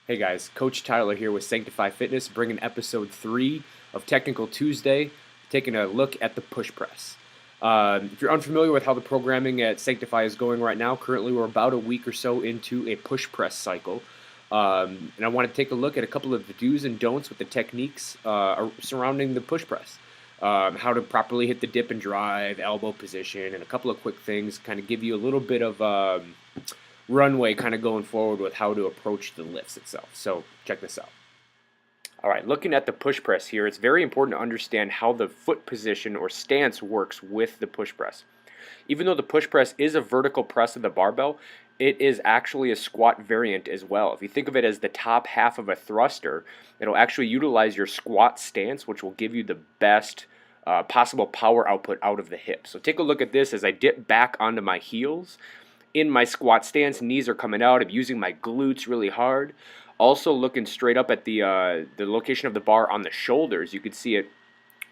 Hey guys, Coach Tyler here with Sanctify Fitness, bringing episode 3 of Technical Tuesday, taking a look at the push press. If you're unfamiliar with how the programming at Sanctify is going right now, currently we're about a week or so into a push press cycle. And I want to take a look at a couple of the do's and don'ts with the techniques surrounding the push press. How to properly hit the dip and drive, elbow position, and a couple of quick things, kind of give you a little bit of runway kind of going forward with how to approach the lifts itself. So check this out. All right, looking at the push press here, it's very important to understand how the foot position or stance works with the push press. Even though the push press is a vertical press of the barbell, it is actually a squat variant as well. If you think of it as the top half of a thruster, it'll actually utilize your squat stance, which will give you the best possible power output out of the hip. So take a look at this as I dip back onto my heels. In my squat stance, knees are coming out. I'm using my glutes really hard. Also looking straight up at the location of the bar on the shoulders. You can see it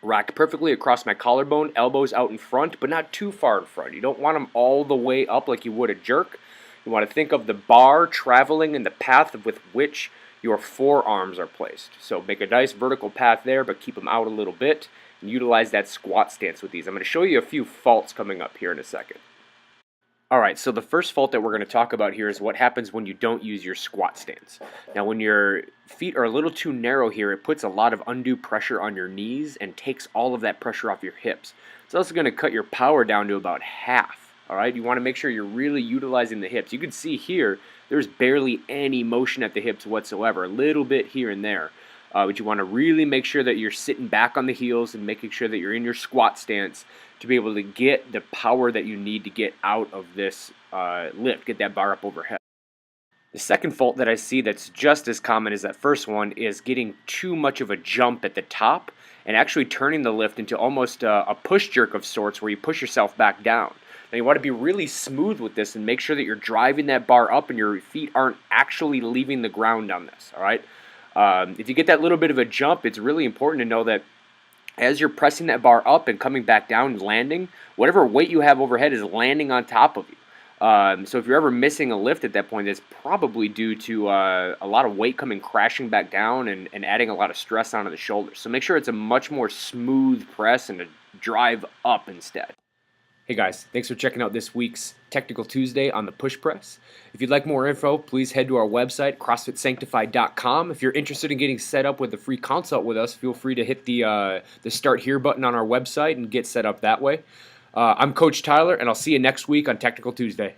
racked perfectly across my collarbone, elbows out in front, but not too far in front. You don't want them all the way up like you would a jerk. You want to think of the bar traveling in the path with which your forearms are placed. So make a nice vertical path there, but keep them out a little bit and utilize that squat stance with these. I'm going to show you a few faults coming up here in a second. Alright, so the first fault that we're going to talk about here is what happens when you don't use your squat stance. Now when your feet are a little too narrow here, it puts a lot of undue pressure on your knees and takes all of that pressure off your hips. It's also going to cut your power down to about half. Alright, you want to make sure you're really utilizing the hips. You can see here, there's barely any motion at the hips whatsoever, a little bit here and there. But you want to really make sure that you're sitting back on the heels and making sure that you're in your squat stance to be able to get the power that you need to get out of this lift, get that bar up overhead. The second fault that I see that's just as common as that first one is getting too much of a jump at the top and actually turning the lift into almost a push jerk of sorts where you push yourself back down. Now you want to be really smooth with this and make sure that you're driving that bar up and your feet aren't actually leaving the ground on this, all right? If you get that little bit of a jump, it's really important to know that as you're pressing that bar up and coming back down and landing, whatever weight you have overhead is landing on top of you. So if you're ever missing a lift at that point, it's probably due to a lot of weight coming crashing back down and adding a lot of stress onto the shoulders. So make sure it's a much more smooth press and a drive up instead. Hey guys, thanks for checking out this week's Technical Tuesday on the push press. If you'd like more info, please head to our website, CrossFitSanctify.com. If you're interested in getting set up with a free consult with us, feel free to hit the Start Here button on our website and get set up that way. I'm Coach Tyler, and I'll see you next week on Technical Tuesday.